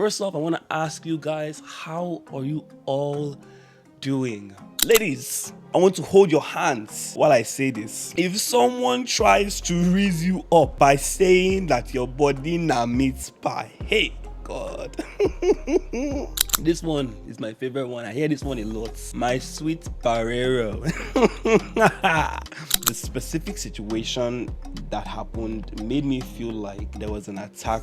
First off, I want to ask you guys, how are you all doing? Ladies, I want to hold your hands while I say this. If someone tries to raise you up by saying that your body na meat pie, hey, God. This one is my favorite one. I hear this one a lot. My sweet Barrero. The specific situation that happened made me feel like there was an attack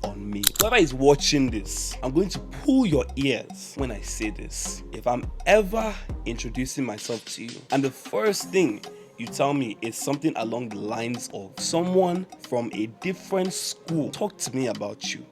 on me. Whoever is watching this, I'm going to pull your ears when I say this. If I'm ever introducing myself to you, and the first thing you tell me is something along the lines of someone from a different school talk to me about you,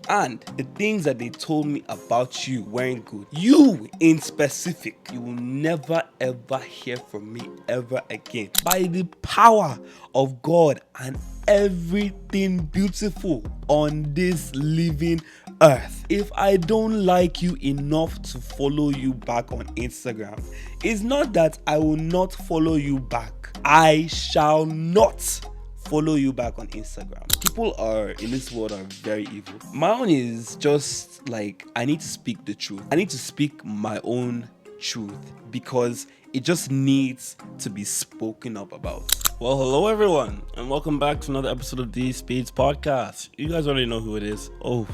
and the things that they told me about you weren't good, you in specific, you will never ever hear from me ever again. By the power of God and everything beautiful on this living earth, if I don't like you enough to follow you back on Instagram, it's not that I will not follow you back. I shall not follow you back on Instagram. People are in this world are very evil. My own is just like, I need to speak the truth. I need to speak my own truth because it just needs to be spoken up about. Well, hello everyone, and welcome back to another episode of D Speeds Podcast. You guys already know who it is. Oh,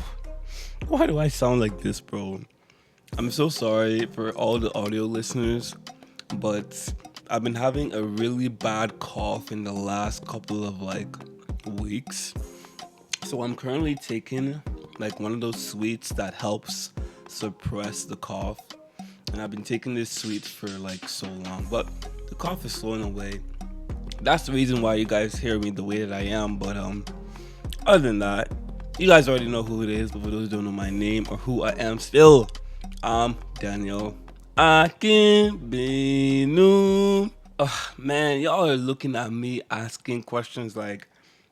why do I sound like this, bro? I'm so sorry for all the audio listeners, but I've been having a really bad cough in the last couple of weeks. So I'm currently taking one of those sweets that helps suppress the cough. And I've been taking this sweet for so long, but the cough is slowing away. That's the reason why you guys hear me the way that I am. But other than that, you guys already know who it is. But for those who don't know my name or who I am still, I'm Daniel Akinbinu. Oh man, y'all are looking at me asking questions like,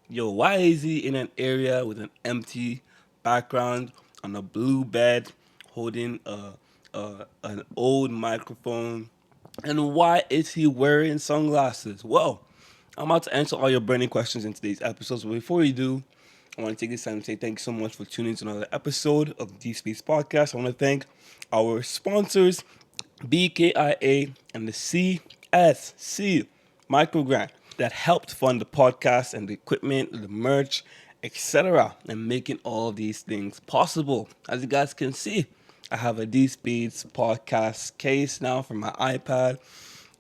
yo, why is he in an area with an empty background on a blue bed holding an old microphone? And why is he wearing sunglasses? Well, I'm about to answer all your burning questions in today's episode. So before we do, I want to take this time to say thank you so much for tuning to another episode of the Space Podcast. I want to thank our sponsors, BKIA and the CSC Microgrant, that helped fund the podcast and the equipment, the merch, etc., and making all of these things possible. As you guys can see, I have a D Speeds podcast case now for my iPad.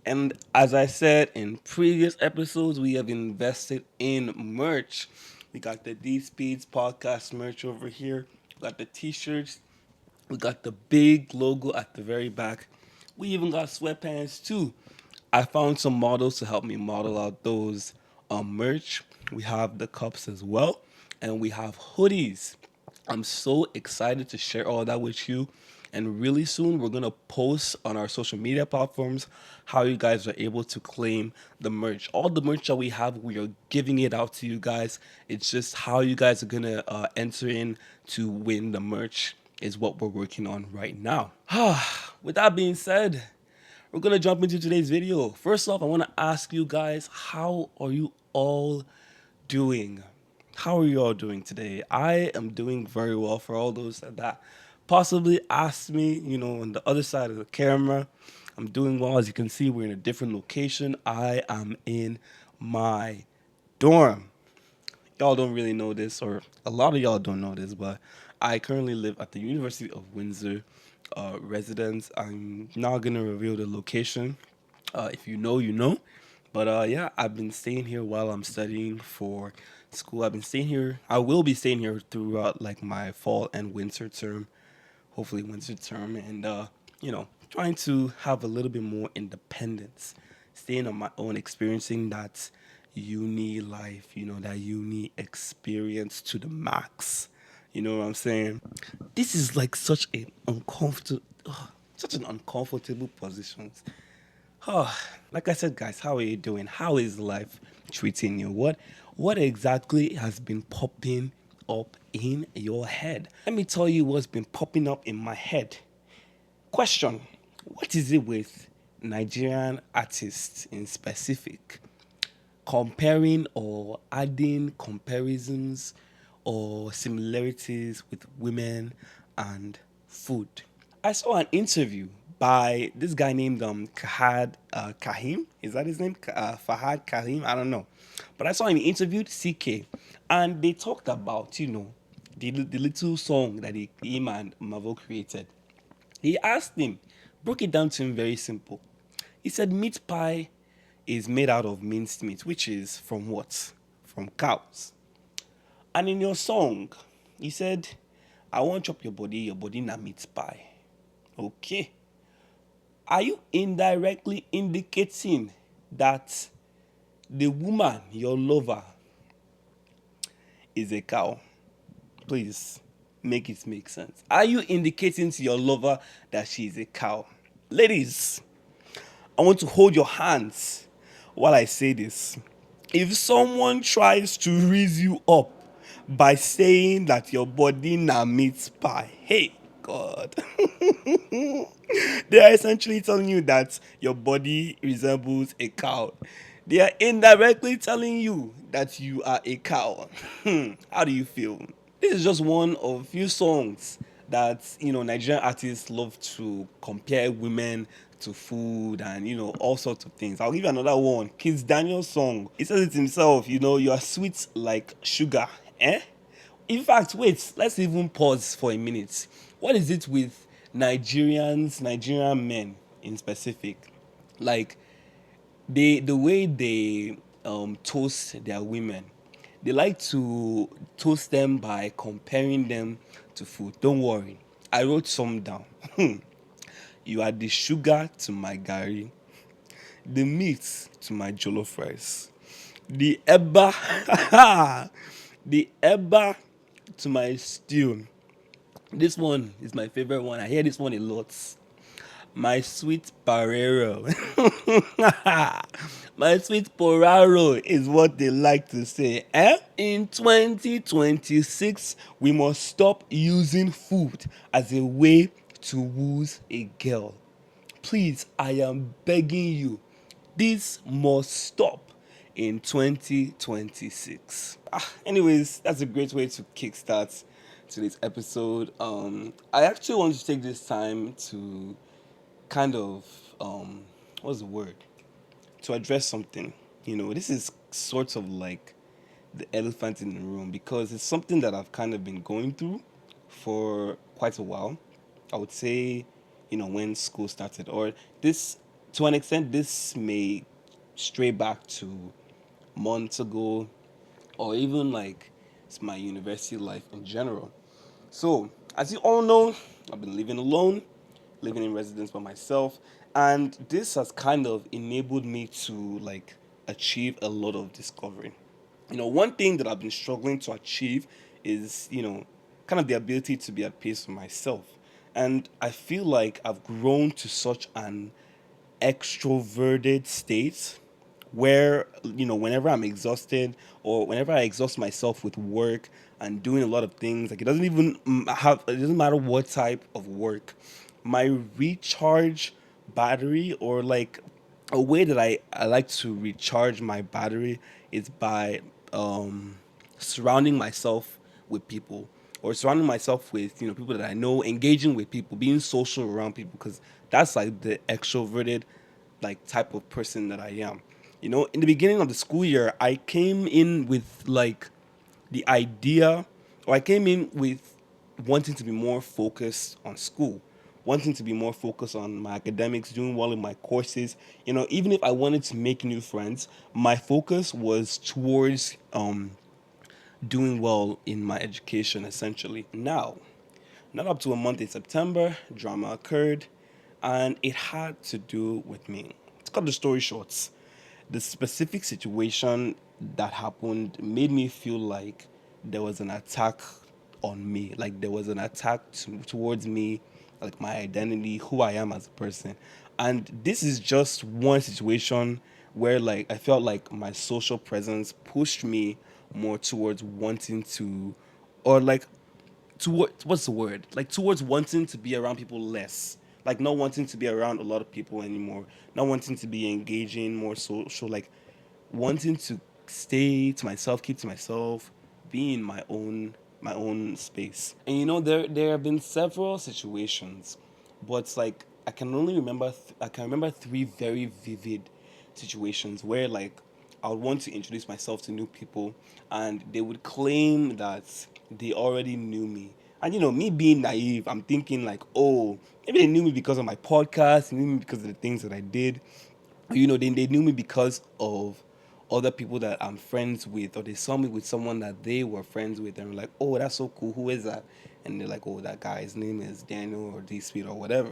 And as I said in previous episodes, we have invested in merch. We got the D Speeds podcast merch over here. We got the t-shirts. We got the big logo at the very back. We even got sweatpants too. I found some models to help me model out those merch. We have the cups as well. And we have hoodies. I'm so excited to share all that with you. And really soon, we're going to post on our social media platforms how you guys are able to claim the merch. All the merch that we have, we are giving it out to you guys. It's just how you guys are going to enter in to win the merch is what we're working on right now. With that being said, we're going to jump into today's video. First off, I want to ask you guys, how are you all doing? How are you all doing today? I am doing very well. For all those that possibly asked me, on the other side of the camera, I'm doing well. As you can see, we're in a different location. I am in my dorm. Y'all don't really know this, or a lot of y'all don't know this, but I currently live at the University of Windsor residence. I'm not going to reveal the location. If you know, you know. But yeah, I've been staying here while I'm studying for school. I've been staying here. I will be staying here throughout my fall and winter term. Hopefully winter term. And, trying to have a little bit more independence. Staying on my own, experiencing that uni life, that uni experience to the max. You know what I'm saying? This is such an uncomfortable position. Like I said, guys, how are you doing? How is life treating you? What exactly has been popping up in your head? Let me tell you what's been popping up in my head. Question: what is it with Nigerian artists in specific comparing or adding comparisons or similarities with women and food. I saw an interview by this guy named Kahad Kahim. Is that his name? Fahad Kahim? I don't know. But I saw him interviewed CK, and they talked about, the little song that him and Mavo created. He asked him, broke it down to him very simple. He said meat pie is made out of minced meat, which is from what? From cows. And in your song, he said, I want chop your body na meat pie. Okay. Are you indirectly indicating that the woman, your lover, is a cow? Please make it make sense. Are you indicating to your lover that she is a cow? Ladies, I want to hold your hands while I say this. If someone tries to raise you up by saying that your body na meat pie, hey, God. They are essentially telling you that your body resembles a cow. They are indirectly telling you that you are a cow. How do you feel? This is just one of few songs that Nigerian artists love to compare women to food and all sorts of things. I'll give you another one. Kids Daniel's song. He says it himself. You are sweet like sugar. Eh? In fact, wait. Let's even pause for a minute. What is it with Nigerian men in specific? Like the way they toast their women, they like to toast them by comparing them to food. Don't worry, I wrote some down. You are the sugar to my gari, the meat to my jollof rice, the eba, the eba to my stew. This one is my favorite one. I hear this one a lot. My sweet Parero. My sweet Poraro is what they like to say. Eh? In 2026, we must stop using food as a way to wooze a girl. Please, I am begging you. This must stop in 2026. Anyways, that's a great way to kickstart today's episode. I actually want to take this time to kind of what's the word, to address something. This is sort of like the elephant in the room because it's something that I've kind of been going through for quite a while. I would say, when school started, or this, to an extent, this may stray back to months ago, or even like it's my university life in general. So, as you all know, I've been living alone, living in residence by myself, and this has kind of enabled me to like achieve a lot of discovery. One thing that I've been struggling to achieve is, kind of the ability to be at peace with myself. And I feel like I've grown to such an extroverted state where whenever I'm exhausted or whenever I exhaust myself with work and doing a lot of things, like it doesn't matter what type of work, my recharge battery, or like a way that I like to recharge my battery, is by surrounding myself with people, or surrounding myself with people that I know, engaging with people, being social around people, because that's like the extroverted like type of person that I am. In the beginning of the school year, I came in with like the idea, or I came in with wanting to be more focused on school, wanting to be more focused on my academics, doing well in my courses. Even if I wanted to make new friends, my focus was towards doing well in my education, essentially. Now, not up to a month in September, drama occurred, and it had to do with me. To cut the story short, the specific situation that happened made me feel like there was an attack on me, like there was an attack towards me, like my identity, who I am as a person. And this is just one situation where like I felt like my social presence pushed me more towards wanting to, or like toward, what's the word, like towards wanting to be around people less, like not wanting to be around a lot of people anymore, not wanting to be engaging more social, like wanting to stay to myself, keep to myself, be in my own my own space. And there have been several situations, but it's like I can remember three very vivid situations where like I would want to introduce myself to new people, and they would claim that they already knew me. And me being naive, I'm thinking like, oh, maybe they knew me because of my podcast, knew me because of the things that I did. They knew me because of other people that I'm friends with, or they saw me with someone that they were friends with, and were like, oh, that's so cool. Who is that? And they're like, oh, that guy's name is Daniel or D Speed or whatever.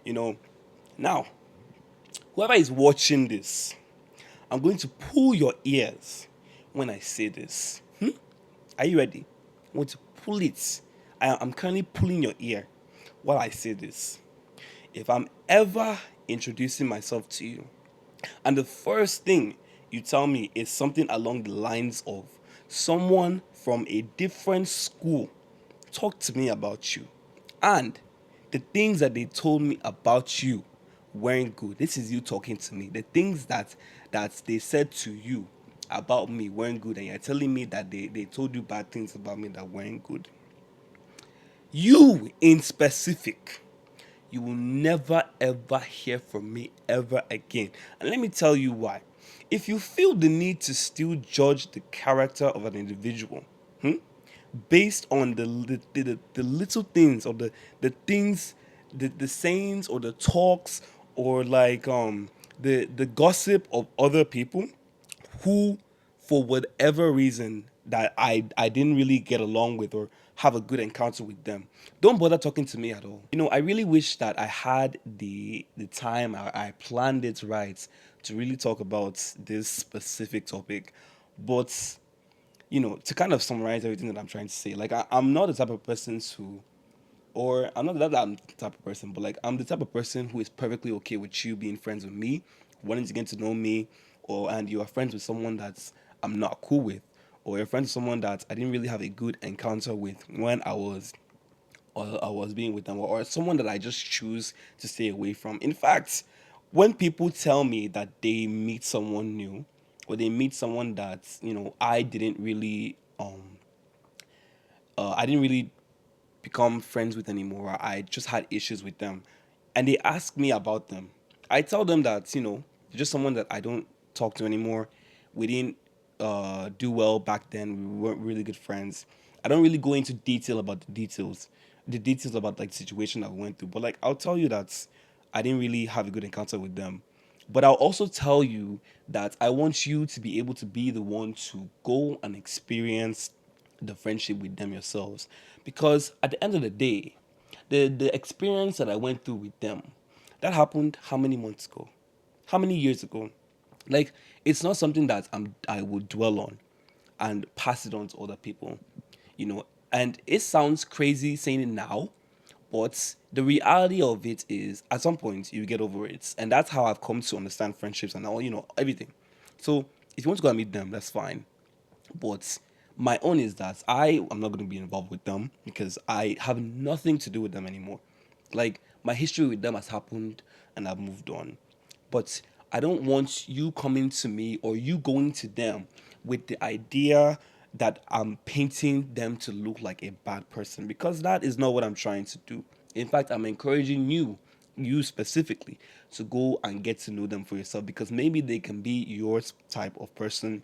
You know, now, whoever is watching this, I'm going to pull your ears when I say this. Are you ready? I want to pull it. I'm currently pulling your ear while I say this. If I'm ever introducing myself to you, and the first thing you tell me is something along the lines of someone from a different school talk to me about you, and the things that they told me about you weren't good. This is you talking to me. The things that they said to you about me weren't good, and you're telling me that they told you bad things about me that weren't good. You in specific, you will never ever hear from me ever again. And let me tell you why. If you feel the need to still judge the character of an individual, based on the little things, or the things, the sayings or the talks, or like the gossip of other people who, for whatever reason that I didn't really get along with or have a good encounter with them, don't bother talking to me at all. I really wish that I had the time, I planned it right to really talk about this specific topic. But to kind of summarize everything that I'm trying to say, like I'm not the type of person to, or I'm not that I'm the type of person, but like I'm the type of person who is perfectly okay with you being friends with me, wanting to get to know me, or and you are friends with someone that's I'm not cool with, or you're friends with someone that I didn't really have a good encounter with when I was being with them, or someone that I just choose to stay away from. In fact, when people tell me that they meet someone new, or they meet someone that I didn't really become friends with anymore, I just had issues with them, and they ask me about them, I tell them that they're just someone that I don't talk to anymore. We didn't do well back then. We weren't really good friends. I don't really go into detail about the details about like the situation I went through. But like I'll tell you that I didn't really have a good encounter with them. But I'll also tell you that I want you to be able to be the one to go and experience the friendship with them yourselves. Because at the end of the day, the experience that I went through with them, that happened how many months ago? How many years ago? Like it's not something that I would dwell on and pass it on to other people, you know. And it sounds crazy saying it now, but the reality of it is, at some point, you get over it, and that's how I've come to understand friendships and all, everything. So if you want to go and meet them, that's fine. But my own is that I am not going to be involved with them because I have nothing to do with them anymore. Like my history with them has happened and I've moved on. But I don't want you coming to me or you going to them with the idea that I'm painting them to look like a bad person, because that is not what I'm trying to do. In fact, I'm encouraging you specifically, to go and get to know them for yourself, because maybe they can be your type of person,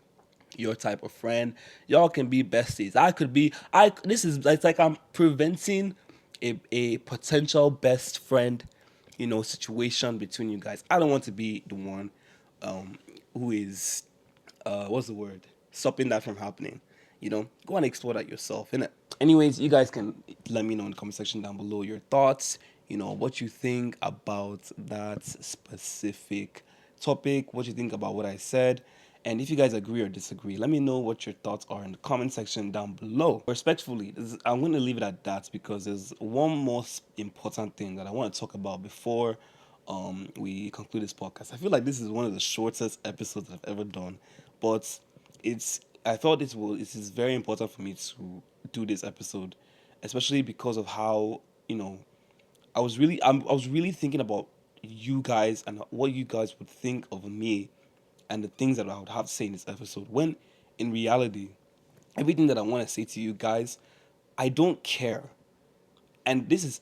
your type of friend. Y'all can be besties. I could be I This is, it's like I'm preventing a potential best friend, situation between you guys. I don't want to be the one who is what's the word? Stopping that from happening. Go and explore that yourself, innit? Anyways, you guys can let me know in the comment section down below your thoughts, what you think about that specific topic, what you think about what I said. And if you guys agree or disagree, let me know what your thoughts are in the comment section down below. Respectfully, I'm going to leave it at that because there's one most important thing that I want to talk about before we conclude this podcast. I feel like this is one of the shortest episodes I've ever done, but I thought it is very important for me to do this episode, especially because of how I was really thinking about you guys and what you guys would think of me and the things that I would have to say in this episode. When in reality, everything that I want to say to you guys, I don't care. And this is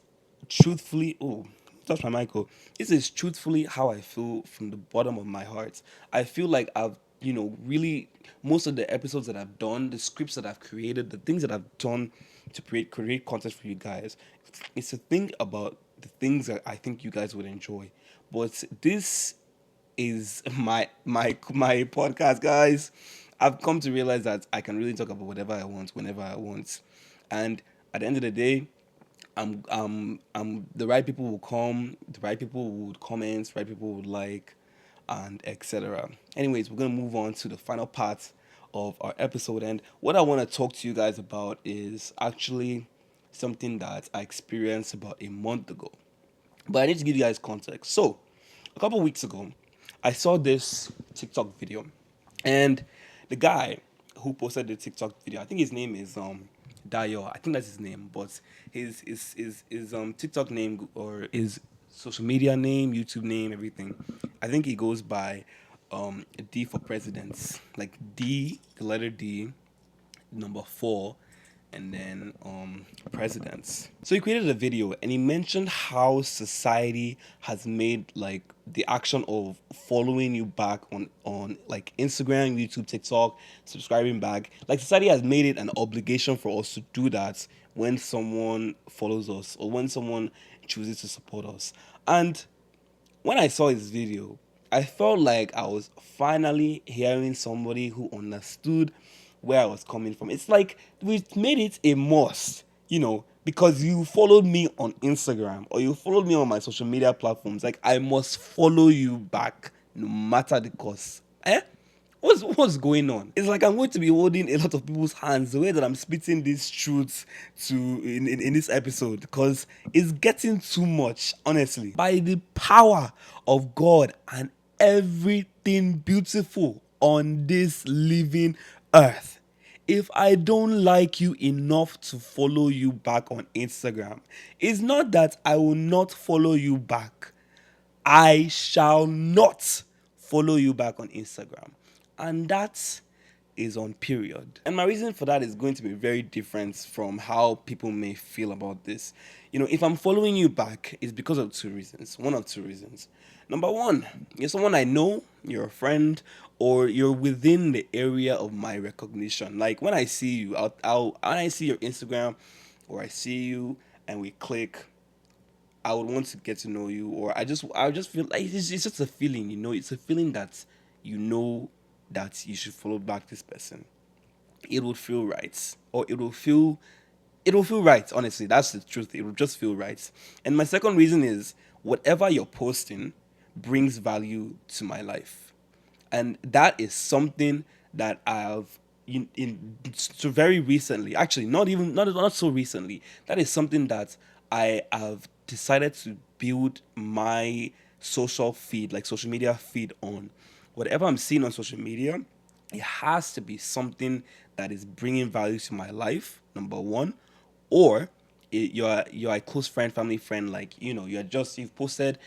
truthfully, oh, touch my mic. This is truthfully how I feel from the bottom of my heart. I feel like I've, really, most of the episodes that I've done, the scripts that I've created, the things that I've done to create content for you guys, it's to think about the things that I think you guys would enjoy. But this is my podcast, guys. I've come to realize that I can really talk about whatever I want, whenever I want, and at the end of the day, the right people will come, the right people would comment, the right people would like, and etc. Anyways, we're gonna move on to the final part of our episode, and what I want to talk to you guys about is actually something that I experienced about a month ago. But I need to give you guys context. So, a couple weeks ago, I saw this TikTok video, and the guy who posted the TikTok video, I think his name is Dayo. I think that's his name, but his TikTok name or his social media name, YouTube name, everything. I think he goes by D for presidents, like D, the letter D, number four, and then presidents. So he created a video and he mentioned how society has made like the action of following you back on like Instagram, YouTube, TikTok, subscribing back. Like society has made it an obligation for us to do that when someone follows us or when someone chooses to support us. And when I saw his video, I felt like I was finally hearing somebody who understood where I was coming from. It's like we made it a must, because you followed me on Instagram or you followed me on my social media platforms. Like I must follow you back no matter the cost. Eh? What's going on? It's like I'm going to be holding a lot of people's hands the way that I'm spitting these truths in this episode because it's getting too much, honestly. By the power of God and everything beautiful on this living earth. If I don't like you enough to follow you back on Instagram, it's not that I will not follow you back. I shall not follow you back on Instagram. And that is on period. And my reason for that is going to be very different from how people may feel about this. If I'm following you back, it's because of two reasons. One of two reasons. Number one, you're someone I know, you're a friend, or you're within the area of my recognition. Like when I see you, when I see your Instagram, or I see you and we click, I would want to get to know you, or I just feel like it's just a feeling, it's a feeling that you know that you should follow back this person. It would feel right, or it will feel right. Honestly, that's the truth. It will just feel right. And my second reason is whatever you're posting brings value to my life, and that is something that I've so very recently, actually not so recently, that is something that I have decided to build my social feed, like social media feed on. Whatever I'm seeing on social media, it has to be something that is bringing value to my life, number one, or you're a close friend, family friend, like you've posted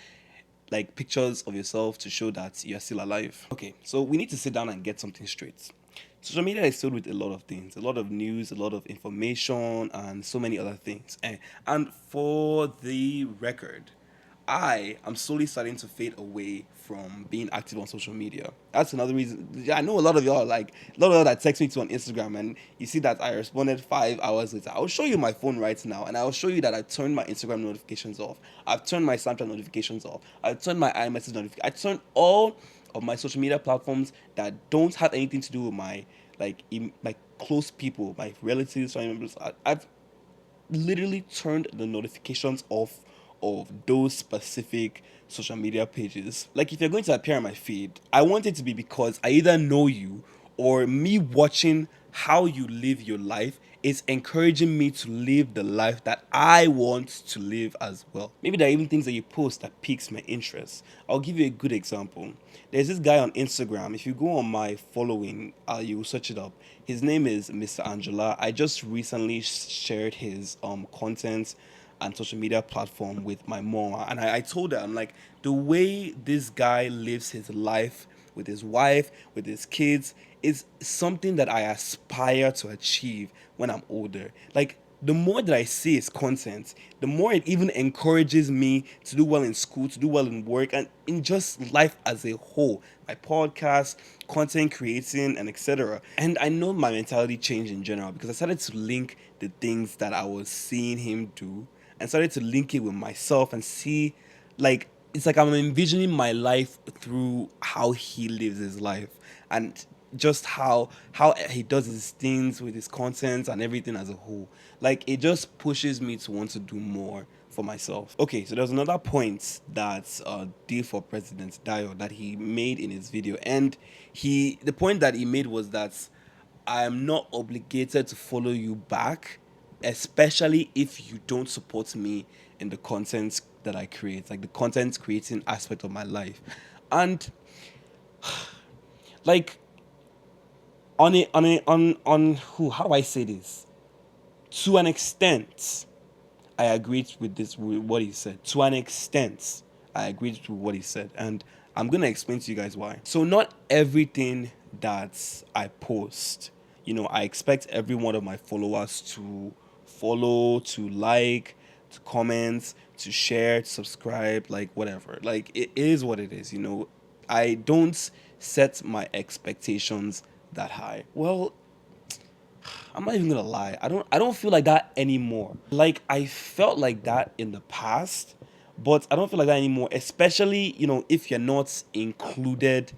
like pictures of yourself to show that you're still alive. Okay, so we need to sit down and get something straight. Social media is filled with a lot of things, a lot of news, a lot of information, and so many other things. And for the record, I am slowly starting to fade away from being active on social media. That's another reason. Yeah, I know a lot of y'all like a lot of y'all that text me to on Instagram, and you see that I responded 5 hours later. I'll show you my phone right now, and I'll show you that I turned my Instagram notifications off. I've turned my Snapchat notifications off. I've turned my iMessage notifications. I turned all of my social media platforms that don't have anything to do with my my close people, my relatives, family members. I've literally turned the notifications off of those specific social media pages. Like if you're going to appear on my feed, I want it to be because I either know you or me watching how you live your life is encouraging me to live the life that I want to live as well. Maybe there are even things that you post that piques my interest. I'll give you a good example. There's this guy on Instagram. If you go on my following, you will search it up. His name is Mr. Angela. I just recently shared his content and social media platform with my mom, and I told her, I'm like, the way this guy lives his life with his wife, with his kids, is something that I aspire to achieve when I'm older. Like the more that I see his content, the more it even encourages me to do well in school, to do well in work, and in just life as a whole. My podcast, content creating, and etc. And I know my mentality changed in general because I started to link the things that I was seeing him do and started to link it with myself and see, like, it's like I'm envisioning my life through how he lives his life and just how he does his things with his content and everything as a whole. Like it just pushes me to want to do more for myself. Okay, so there's another point that D for President Dio that he made in his video, and the point that he made was that I am not obligated to follow you back, especially if you don't support me in the content that I create, like the content creating aspect of my life. And like on who, how do I say this? To an extent, I agreed with this with what he said. To an extent, I agreed with what he said, and I'm gonna explain to you guys why. So not everything that I post, I expect every one of my followers to follow, to like, to comment, to share, to subscribe, like whatever. Like it is what it is. I don't set my expectations that high. Well, I'm not even gonna lie. I don't feel like that anymore. Like I felt like that in the past, but I don't feel like that anymore. Especially, if you're not included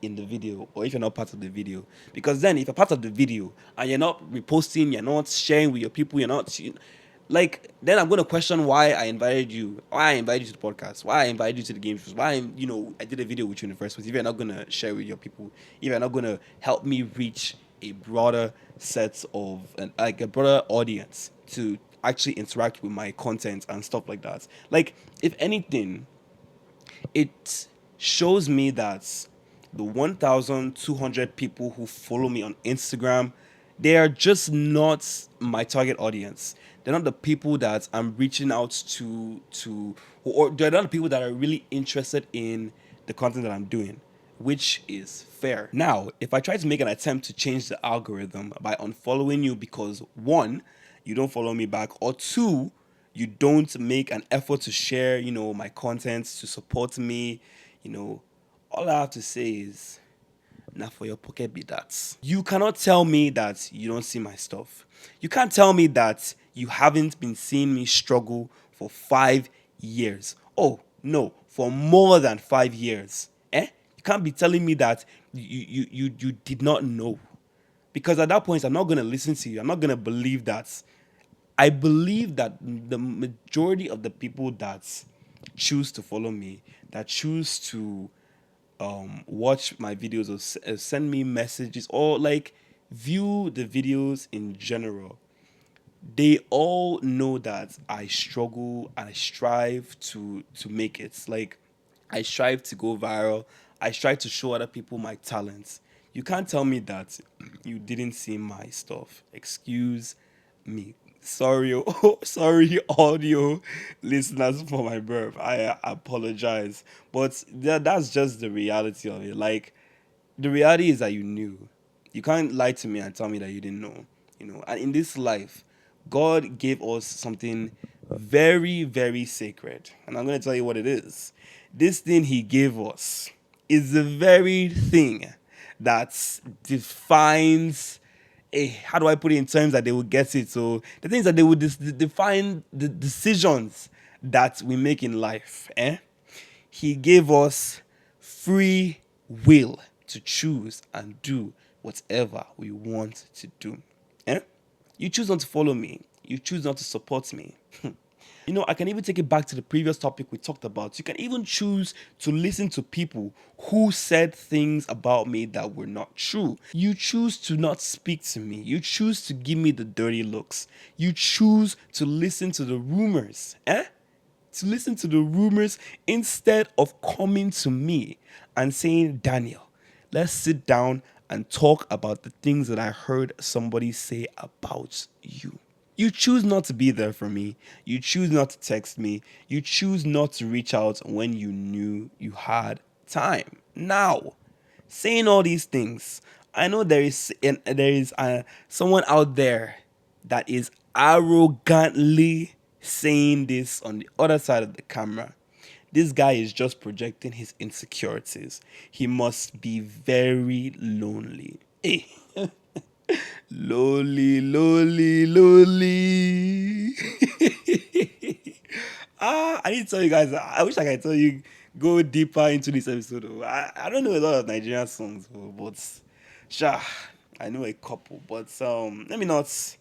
in the video or if you're not part of the video. Because then if you're part of the video and you're not reposting, you're not sharing with your people, you're not like then I'm gonna question why I invited you, why I invited you to the podcast, why I invited you to the game shows, why I did a video with you in the first place. If you're not gonna share with your people, if you're not gonna help me reach a broader set of like a broader audience to actually interact with my content and stuff like that. Like if anything, it shows me that the 1,200 people who follow me on Instagram, they are just not my target audience. They're not the people that I'm reaching out to, or they're not the people that are really interested in the content that I'm doing, which is fair. Now, if I try to make an attempt to change the algorithm by unfollowing you because one, you don't follow me back, or two, you don't make an effort to share, my content, to support me, you know, all I have to say is, now for your pocket be that. You cannot tell me that you don't see my stuff. You can't tell me that you haven't been seeing me struggle for 5 years. Oh, no, for more than 5 years. You can't be telling me that you did not know. Because at that point, I'm not going to listen to you. I'm not going to believe that. I believe that the majority of the people that choose to follow me, that choose to watch my videos or send me messages or like view the videos in general, they all know that I struggle and I strive to make it. Like I strive to go viral. I strive to show other people my talents. You can't tell me that you didn't see my stuff. Excuse me. Sorry, sorry, audio listeners for my burp. I apologize, but that's just the reality of it. Like the reality is that you knew. You can't lie to me and tell me that you didn't know. And in this life, God gave us something very, very sacred. And I'm going to tell you what it is. This thing He gave us is the very thing that defines. How do I put it in terms that they will get it? So the things that they would define the decisions that we make in life. He gave us free will to choose and do whatever we want to do. You choose not to follow me. You choose not to support me. I can even take it back to the previous topic we talked about. You can even choose to listen to people who said things about me that were not true. You choose to not speak to me. You choose to give me the dirty looks. You choose to listen to the rumors. To listen to the rumors instead of coming to me and saying, Daniel, let's sit down and talk about the things that I heard somebody say about you. You choose not to be there for me. You choose not to text me. You choose not to reach out when you knew you had time. Now, saying all these things, I know there is someone out there that is arrogantly saying this on the other side of the camera. This guy is just projecting his insecurities. He must be very lonely. Hey. Lonely, lonely, lonely. I need to tell you guys, I wish I could tell you, go deeper into this episode. I don't know a lot of Nigerian songs, but sure, I know a couple. But let me not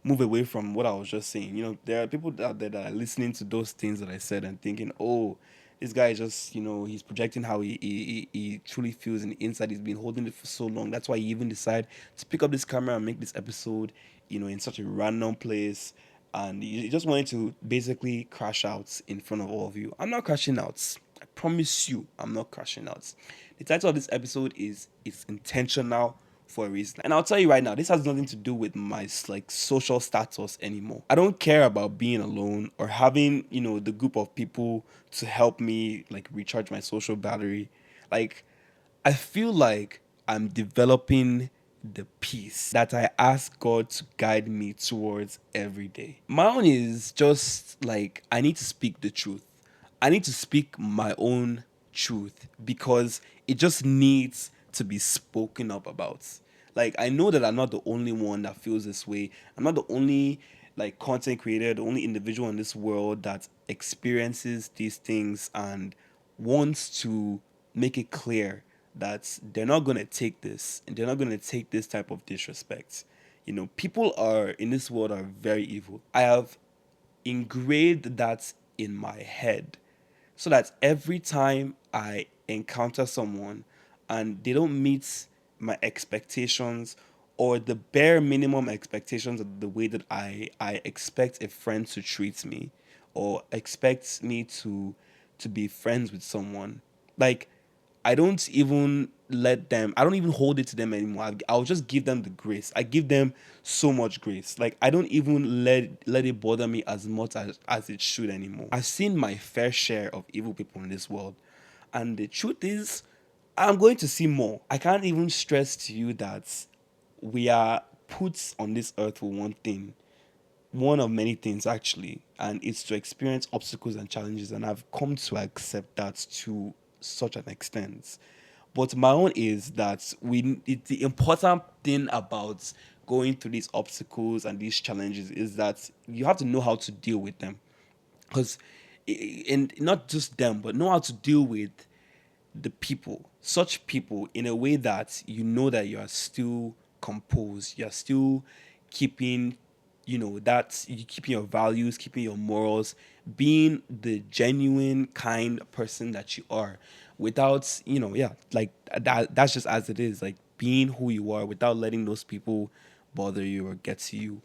move away from what I was just saying. There are people out there that are listening to those things that I said and thinking, oh, this guy is just, he's projecting how he truly feels in the inside. He's been holding it for so long. That's why he even decided to pick up this camera and make this episode, in such a random place. And he just wanted to basically crash out in front of all of you. I'm not crashing out. I promise you, I'm not crashing out. The title of this episode is It's Intentional for a reason. And I'll tell you right now, this has nothing to do with my social status anymore. I don't care about being alone or having, the group of people to help me recharge my social battery. I feel like I'm developing the peace that I ask God to guide me towards every day. My own is just I need to speak the truth. I need to speak my own truth because it just needs to be spoken up about. I know that I'm not the only one that feels this way. I'm not the only content creator, the only individual in this world that experiences these things and wants to make it clear that they're not going to take this and they're not going to take this type of disrespect. People are in this world are very evil. I have engraved that in my head so that every time I encounter someone and they don't meet my expectations or the bare minimum expectations of the way that I expect a friend to treat me or expect me to be friends with someone. I don't even I don't even hold it to them anymore. I'll just give them the grace. I give them so much grace. I don't even let it bother me as much as it should anymore. I've seen my fair share of evil people in this world. And the truth is, I'm going to see more. I can't even stress to you that we are put on this earth for one thing, one of many things actually, and it's to experience obstacles and challenges. And I've come to accept that to such an extent. But my own is that the important thing about going through these obstacles and these challenges is that you have to know how to deal with them. Because, and not just them, but know how to deal with the people, such people, in a way that you know that you are still composed, you're still keeping, that you keeping your values, keeping your morals, being the genuine kind person that you are, without, that's just as it is, being who you are without letting those people bother you or get to you.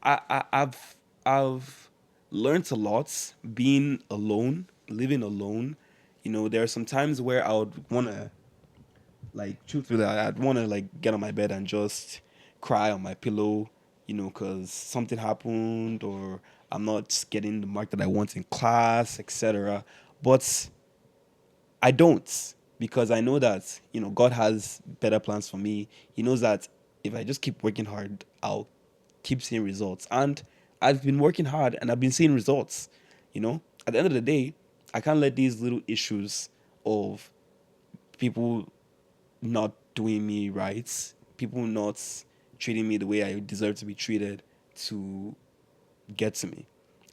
I've learned a lot being alone, living alone. There are some times where I would want to, truthfully, I'd want to, get on my bed and just cry on my pillow, because something happened or I'm not getting the mark that I want in class, etc. But I don't, because I know that, God has better plans for me. He knows that if I just keep working hard, I'll keep seeing results. And I've been working hard and I've been seeing results. At the end of the day, I can't let these little issues of people not doing me right, people not treating me the way I deserve to be treated, to get to me.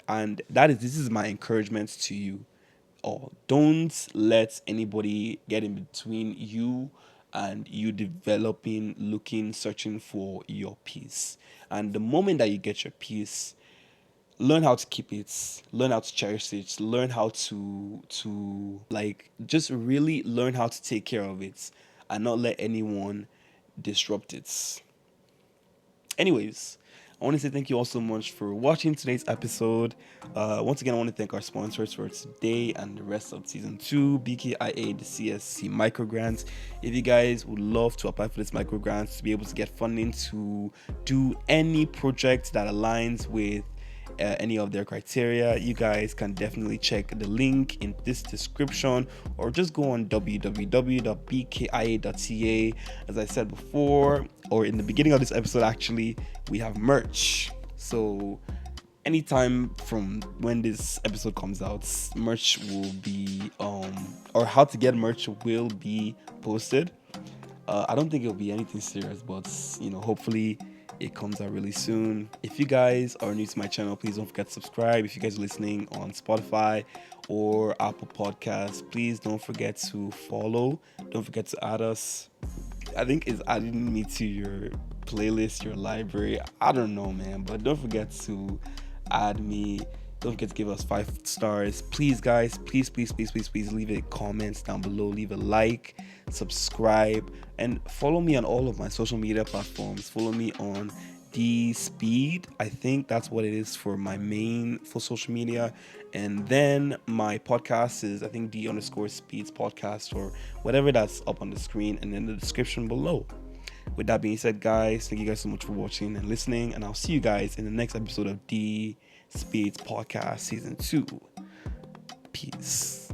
And this is my encouragement to you. Or don't let anybody get in between you and you developing, looking, searching for your peace. And the moment that you get your peace, learn how to keep it, learn how to cherish it, learn how to just really learn how to take care of it and not let anyone disrupt it. Anyways, I want to say thank you all so much for watching today's episode. Once again, I want to thank our sponsors for today and the rest of season 2, BKIA, the CSC microgrants. If you guys would love to apply for this microgrants to be able to get funding to do any project that aligns with any of their criteria, you guys can definitely check the link in this description or just go on www.bkia.ca. As I said before, or in the beginning of this episode, actually, we have merch. So anytime from when this episode comes out, merch will be or how to get merch will be posted. I don't think it'll be anything serious, but hopefully it comes out really soon. If you guys are new to my channel, please don't forget to subscribe. If you guys are listening on Spotify or Apple Podcasts, please don't forget to follow. Don't forget to add us. I think it's adding me to your playlist, your library. I don't know, man, but don't forget to add me. Don't forget to give us 5 stars. Please, guys, please leave a comment down below. Leave a like, subscribe, and follow me on all of my social media platforms. Follow me on D Speed. I think that's what it is for my main for social media. And then my podcast is, I think, D_Speeds podcast or whatever that's up on the screen and in the description below. With that being said, guys, thank you guys so much for watching and listening. And I'll see you guys in the next episode of D Speeds Podcast Season 2. Peace.